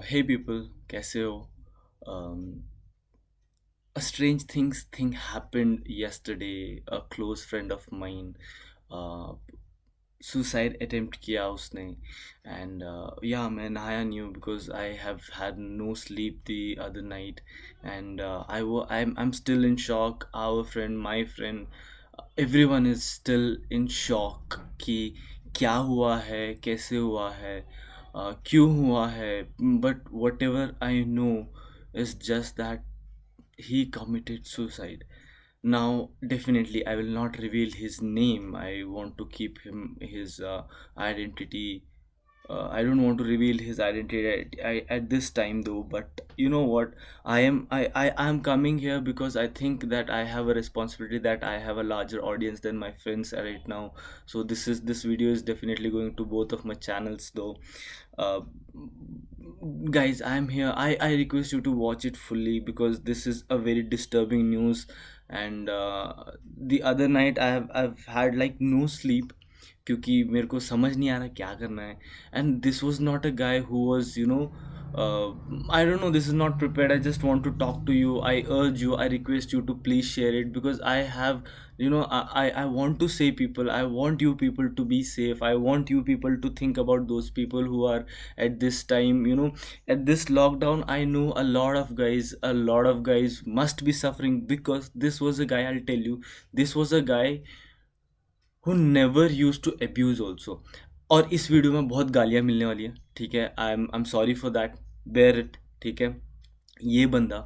Hey people, कैसे हो? Um, a strange thing happened yesterday. A close friend of mine, uh, suicide attempt किया उसने, and yeah, मैं नहाया नहीं हूँ because I have had no sleep the other night, and I'm still in shock. Our friend, my friend, everyone is still in shock कि क्या हुआ है, कैसे हुआ है, क्यों हुआ है. But whatever I know is just that he committed suicide. Now, definitely, I will not reveal his name. I want to keep him his identity. I don't want to reveal his identity at this time though. But you know what? I am coming here because I think that I have a responsibility, that I have a larger audience than my friends right now. So this video is definitely going to both of my channels though. uh, Guys, I'm here. I request you to watch it fully because this is a very disturbing news. And the other night I've had like no sleep क्योंकि मेरे को समझ नहीं आ रहा क्या करना है. And this was not a guy who was I don't know, this is not prepared. I just want to talk to you. I urge you, I request you to please share it because I have, I want to say people, I want you people to be safe. I want you people to think about those people who are at this time, at this lockdown. I know a lot of guys must be suffering because this was a guy, I'll tell you, this was a guy who never used to abuse also. और इस video में बहुत गालियाँ मिलने वाली हैं, ठीक है. I am sorry for that. Bear it. ठीक है. ये बंदा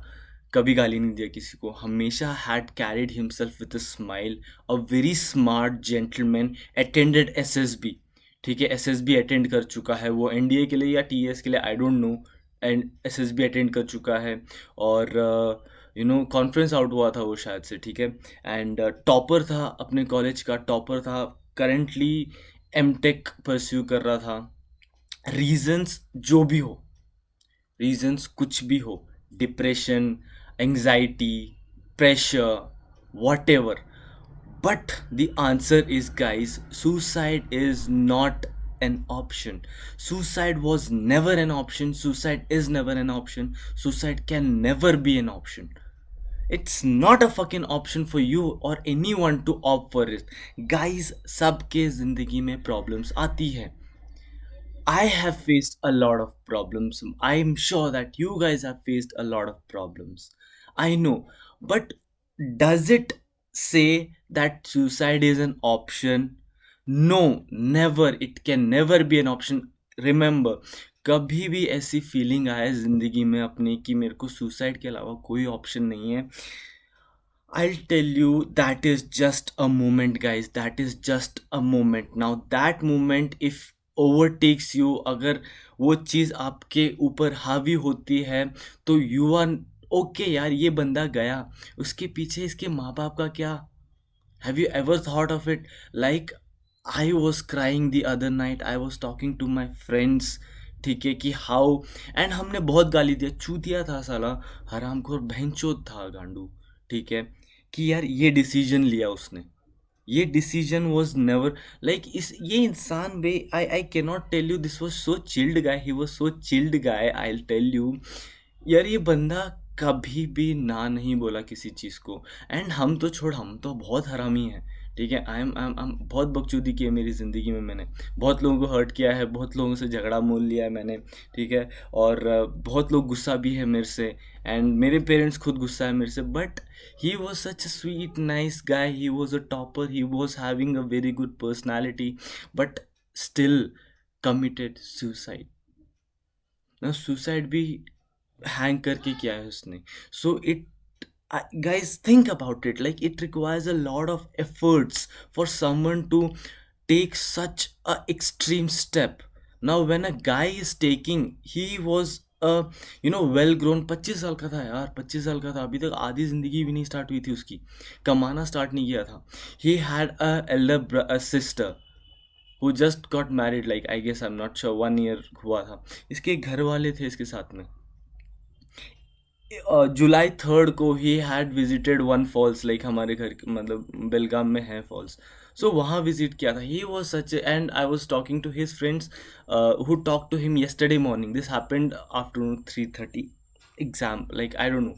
कभी गाली नहीं दिया किसी को, हमेशा had carried himself with a smile. A very smart gentleman. Attended SSB. ठीक है, एसएसबी अटेंड कर चुका है वो, एनडीए के लिए या टीएस के लिए I don't know. And SSB attend कर चुका है. और कॉन्फ्रेंस आउट हुआ था वो शायद से, ठीक है. एंड टॉपर था, अपने कॉलेज का टॉपर था. करेंटली एमटेक परस्यू कर रहा था. रीजंस जो भी हो, रीजंस कुछ भी हो, depression, anxiety, pressure, what ever. But the answer is, guys, suicide is not an option. Suicide was never an option. Suicide is never an option. Suicide can never be an option. It's not a fucking option for you or anyone to opt for it. Guys, सबके जिंदगी में problems आती है. I have faced a lot of problems. I'm sure that you guys have faced a lot of problems. I know. But does it say that suicide is an option? No, never. It can never be an option. Remember, कभी भी ऐसी feeling आए ज़िंदगी में अपने कि मेरे को सुसाइड के अलावा कोई ऑप्शन नहीं है, I'll tell you, that is just a moment, guys. That is just a moment. Now, that moment, if overtakes you, अगर वो चीज़ आपके ऊपर हावी होती है, तो यू आर ओके यार, ये बंदा गया, उसके पीछे इसके माँ बाप का क्या? Have you ever thought of it? Like, I was crying the other night. I was talking to my friends. ठीक है कि हाउ. एंड हमने बहुत गाली दिया, चूतिया था साला, हरामखोर बहनचोद था गांडू. ठीक है कि यार ये डिसीजन लिया उसने. ये डिसीजन वॉज नेवर लाइक इस ये इंसान बे. I can not tell you, this was so chilled guy, he was so chilled guy. I tell you यार, ये बंदा कभी भी ना नहीं बोला किसी चीज़ को. एंड हम तो छोड़, हम तो बहुत हरामी हैं. ठीक है, आई एम बहुत बकचोदी की है मेरी ज़िंदगी में. मैंने बहुत लोगों को हर्ट किया है, बहुत लोगों से झगड़ा मोल लिया है मैंने. ठीक है. और बहुत लोग गुस्सा भी है मेरे से. एंड मेरे पेरेंट्स खुद गुस्सा है मेरे से. But he was such a sweet nice guy. He was a topper. He was having a very good personality. But still committed suicide. ना सुसाइड भी हैंग करके किया है उसने. So it, guys, think about it. Like, it requires a lot of efforts for someone to take such a extreme step. Now when a guy is taking, he was a well grown, 25 साल का था यार, 25 साल का था. अभी तक आधी ज़िंदगी भी नहीं स्टार्ट हुई थी उसकी, कमाना स्टार्ट नहीं किया था. he had a elder sister who just got married, like I guess, I'm not sure, 1 year हुआ था. इसके घर वाले थे इसके साथ में. जुलाई 3rd को ही had visited one falls, like हमारे घर मतलब बेलगाम में है फॉल्स. सो वहाँ विजिट किया था. He was such, and I was talking to his friends who talked to him yesterday morning. This happened afternoon 3:30 exam, like I don't know,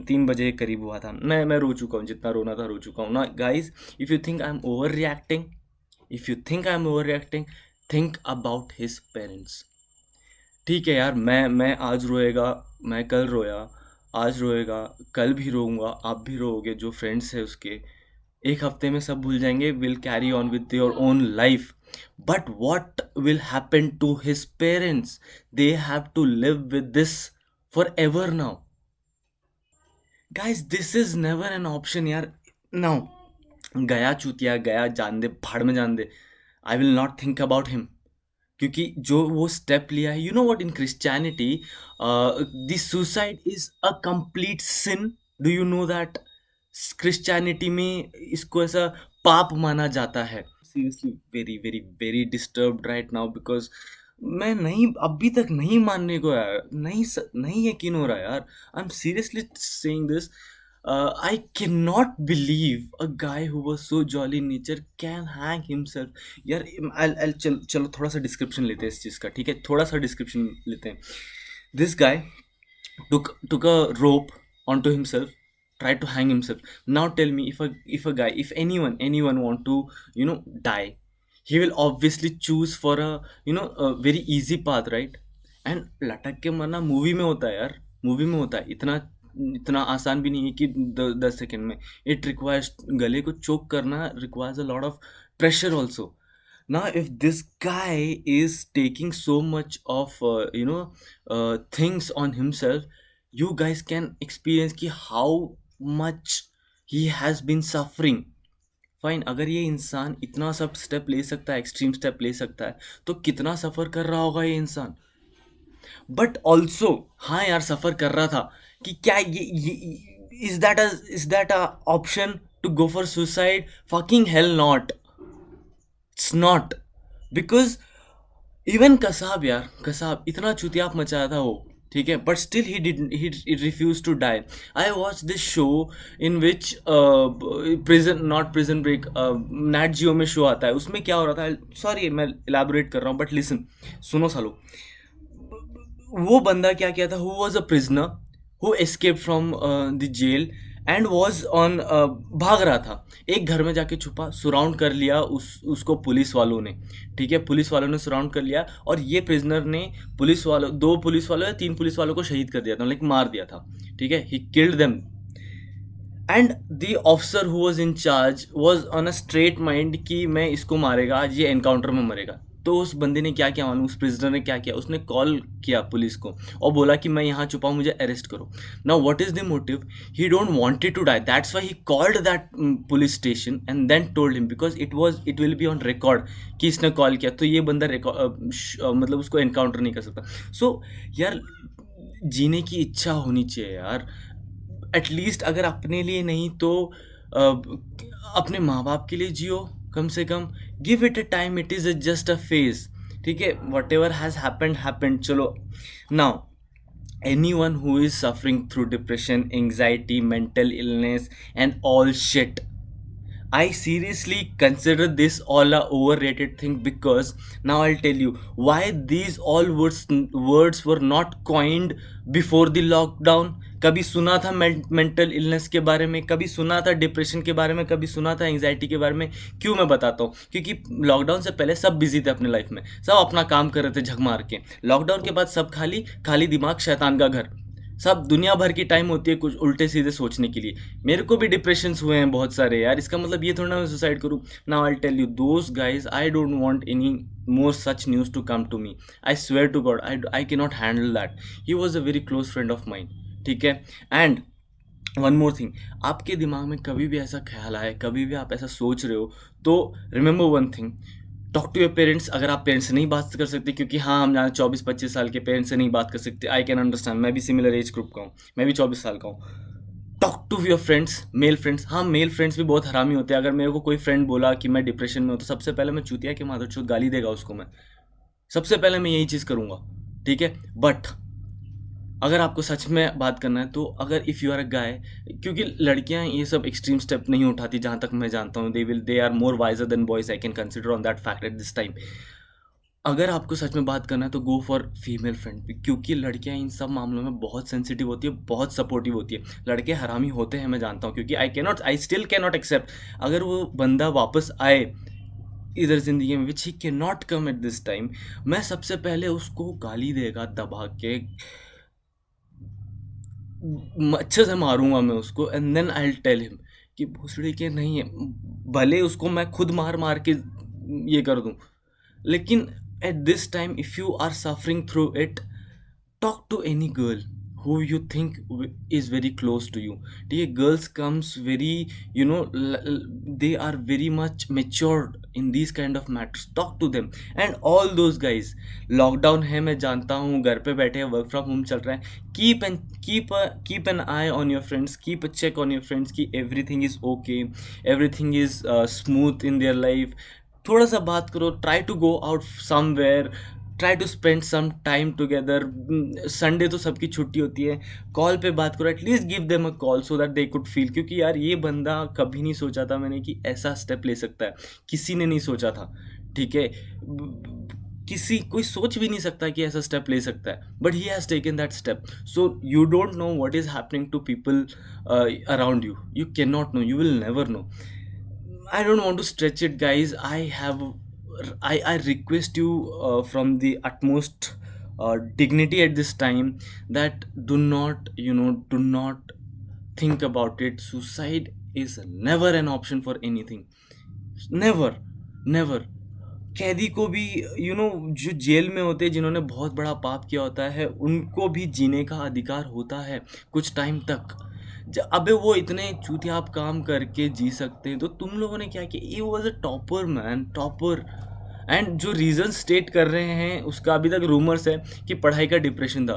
3 बजे के करीब हुआ था. मैं रो चुका हूँ, जितना रोना था रो चुका हूँ ना guys. If you think I am over reacting, if you think I am over reacting, think about his parents. ठीक है यार, मैं आज रोएगा, मैं कल रोया, आज रोएगा, कल भी रोऊंगा, आप भी रोओगे, जो फ्रेंड्स है उसके, एक हफ्ते में सब भूल जाएंगे, will carry on with your own life. But what will happen to his parents? They have to live with this forever now. Guys this is never an option यार. नाउ गया चूतिया गया, जान दे, भाड़ में जान दे. I will not think about him. क्योंकि जो वो स्टेप लिया है, you know what, in Christianity the suicide is a complete sin. Do you know that? Christianity में इसको ऐसा पाप माना जाता है. Seriously very very very disturbed right now, because मैं नहीं, अभी तक नहीं मानने को यार, नहीं यकीन हो रहा यार. I am seriously saying this. I cannot believe a guy who was so jolly in nature can hang himself. यार चलो थोड़ा सा डिस्क्रिप्शन लेते हैं इस चीज़ का, ठीक है, थोड़ा सा डिस्क्रिप्शन लेते हैं. This guy took a rope onto himself, tried to hang himself. Now tell me, if a guy, if anyone want to, die, he will obviously choose for a, a very easy path, right? And लटक के मरना movie में होता है यार, movie में होता है. इतना इतना आसान भी नहीं है कि 10 सेकेंड में. इट रिक्वायर्स, गले को चोक करना requires a lot of pressure also. Now if this guy is taking so much of things on himself, you guys can experience कि how much he has been suffering. Fine, अगर ये इंसान इतना सब step ले सकता है, एक्सट्रीम स्टेप ले सकता है, तो कितना सफ़र कर रहा होगा ये इंसान. बट ऑल्सो हाँ यार, सफ़र कर रहा था कि क्या ये is that a option to go for suicide? Fucking hell not. It's not. Because even Kasab यार, कसाब इतना चुतियाप मचाया था वो, ठीक है, but still he refuse to die. I watch this show in which prison, not prison break, Nat Geo में show आता है. उसमें क्या हो रहा था, सॉरी मैं इलेबोरेट कर रहा हूँ, बट लिसन, सुनो सालो. वो बंदा क्या किया था, who was a prisoner who escape from the jail and was on, भाग रहा था, एक घर में जाके छुपा, सुराउंड कर लिया उसको पुलिस वालों ने, ठीक है, पुलिस वालों ने सुराउंड कर लिया, और ये प्रिजनर ने पुलिस वालों, 2 पुलिस वालों या 3 पुलिस वालों को शहीद कर दिया था, लाइक मार दिया था, ठीक है, he killed them. And the officer who was in charge was on a straight mind कि मैं इसको मारेगा आज, ये एनकाउंटर में मरेगा. तो उस बंदे ने क्या किया मालूम, उस प्रिजनर ने क्या किया, उसने कॉल किया पुलिस को और बोला कि मैं यहाँ छुपा हूँ, मुझे अरेस्ट करो. Now what is the motive? He don't wanted to die, that's why he called that police station and then told him, because it will be on record कि इसने कॉल किया, तो ये बंदा मतलब उसको एनकाउंटर नहीं कर सकता. सो यार, जीने की इच्छा होनी चाहिए यार, एटलीस्ट अगर अपने लिए नहीं तो अपने माँ बाप के लिए जियो कम से कम. Give it a time, it is just a phase, ठीक है, वट एवर हैज़ हैपेंड चलो. Now anyone who is suffering through depression, anxiety, mental illness and all shit, I seriously consider this all a overrated thing, because now I'll tell you why these all words were not coined before the lockdown. कभी सुना था mental illness के बारे में, कभी सुना था depression के बारे में, कभी सुना था एंग्जाइटी के बारे में? क्यों मैं बताता हूँ, क्योंकि लॉकडाउन से पहले सब बिजी थे अपने लाइफ में, सब अपना काम कर रहे थे झक मार के. लॉकडाउन के बाद सब खाली खाली दिमाग, शैतान का घर, सब दुनिया भर की टाइम होती है कुछ उल्टे सीधे सोचने के लिए. मेरे को भी डिप्रेशंस हुए हैं बहुत सारे यार, इसका मतलब ये थोड़ा ना मैं सुसाइड करूँ. Now I tell you those guys, I don't want any more such news to come to me. I swear to God, I can not handle that. He was a very close friend of mine, ठीक है. And one more thing, आपके दिमाग में कभी भी ऐसा ख्याल आए, कभी भी आप ऐसा सोच रहे हो, तो remember one thing, talk to your parents. अगर आप पेरेंट्स से नहीं बात कर सकते, क्योंकि हाँ हम जाना 24-25 साल के पेरेंट्स से नहीं बात कर सकते, आई कैन अंडरस्टैंड, मैं भी सिमिलर एज ग्रुप का हूँ, मैं भी 24 साल का हूँ. Talk to your friends, male friends. हाँ, मेल फ्रेंड्स भी बहुत हरामी होते हैं. अगर मेरे को कोई फ्रेंड बोला कि मैं डिप्रेशन में हूँ, तो सबसे पहले मैं चूतिया के माधर गाली देगा उसको, मैं सबसे पहले मैं यही चीज़ करूँगा, ठीक है. बट अगर आपको सच में बात करना है तो अगर इफ़ यू आर अ गाय, क्योंकि लड़कियां ये सब एक्सट्रीम स्टेप नहीं उठाती जहां तक मैं जानता हूँ, they are more wiser than boys, I can consider on that fact at this time. अगर आपको सच में बात करना है तो गो फॉर फीमेल फ्रेंड, क्योंकि लड़कियां इन सब मामलों में बहुत सेंसिटिव होती है, बहुत सपोर्टिव होती है। लड़के हरामी होते हैं मैं जानता हूँ, क्योंकि I still can not accept अगर वो बंदा वापस आए इधर ज़िंदगी में, which he can not come at this time, मैं सबसे पहले उसको गाली देगा दबा के, अच्छे से मारूंगा मैं उसको, and then I will tell him कि भोसड़ी के नहीं है। भले उसको मैं खुद मार मार के ये कर दूं, लेकिन at this time if you are suffering through it, talk to any girl who you think is very close to you. ठीक है, girls comes very, you know, they are very much matured in these kind of matters. Talk to them. And all those guys, lockdown है मैं जानता हूँ, घर पे बैठे हैं, वर्क फ्रॉम होम चल रहा है, keep an eye on your friends, keep a check on your friends कि everything is okay, everything is smooth in their life. थोड़ा सा बात करो, try to go out somewhere, try to spend some time together. Sunday तो सबकी छुट्टी होती है, कॉल पे बात करो, at least give them a call so that they could feel, क्योंकि यार ये बंदा कभी नहीं सोचा था मैंने कि ऐसा स्टेप ले सकता है, किसी ने नहीं सोचा था। ठीक है, किसी कोई सोच भी नहीं सकता कि ऐसा स्टेप ले सकता है, but he has taken that step. So you don't know what is happening to people around you, you can not know, you will never know. I don't want to stretch it, guys. I request you from the utmost dignity at this time, that do not think about it. Suicide is never an option for anything. Never, never. कैदी को भी, जो jail में होते हैं, जिन्होंने बहुत बड़ा पाप किया होता है, उनको भी जीने का अधिकार होता है कुछ टाइम तक। अबे वो इतने चूतियाप काम करके जी सकते हैं, तो तुम लोगों ने क्या किया? ये was a topper man, topper. And जो रीजन स्टेट कर रहे हैं उसका अभी तक रूमर्स है कि पढ़ाई का डिप्रेशन था।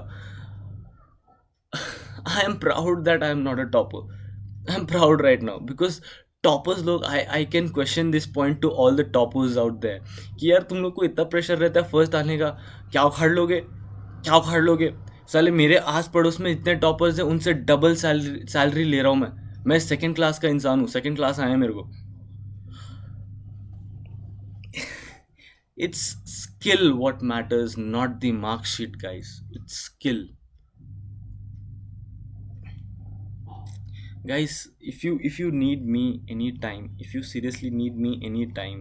I am proud that I am not a topper. I am proud right now, because toppers लोग, I can question this point to all the toppers out there कि यार तुम लोग को इतना प्रेशर रहता है फर्स्ट आने का, क्या उखाड़ लोगे, क्या उखाड़ लोगे? साले मेरे आस पड़ोस में इतने टॉपर्स हैं, उनसे डबल सैलरी ले रहा हूँ मैं सेकंड क्लास का इंसान हूँ, सेकंड क्लास आया मेरे को। It's skill what matters, not the mark sheet, guys. It's skill. Guys, if you need me anytime, if you seriously need me anytime,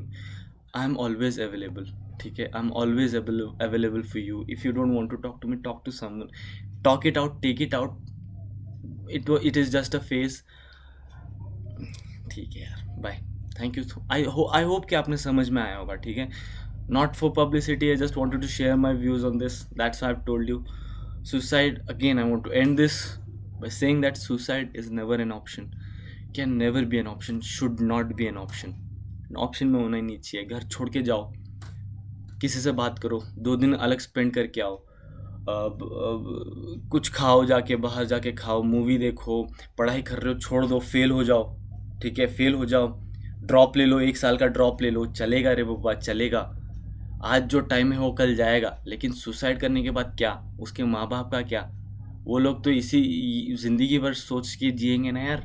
I'm always available. Okay, I'm always available for you. If you don't want to talk to me, talk to someone. Talk it out, take it out. It is just a phase. ठीक है यार, bye. Thank you. I hope कि आपने समझ में आया होगा। ठीक है, not for publicity, I just wanted to share my views on this, that's I have told you. Suicide, again I want to end this by saying that suicide is never an option, can never be an option, should not be an option, option में होना ही नहीं चाहिए। घर छोड़ के जाओ, किसी से बात करो, 2 दिन अलग स्पेंड करके आओ, कुछ खाओ, जाके बाहर जाके खाओ, मूवी देखो, पढ़ाई कर रहे हो छोड़ दो, फेल हो जाओ। ठीक है, फेल हो जाओ, ड्रॉप ले लो, 1 साल का ड्रॉप ले लो, चलेगा रे बाबा, चलेगा। आज जो टाइम है वो कल जाएगा, लेकिन सुसाइड करने के बाद क्या, उसके माँ बाप का क्या? वो लोग तो इसी ज़िंदगी भर सोच के जिएंगे ना यार।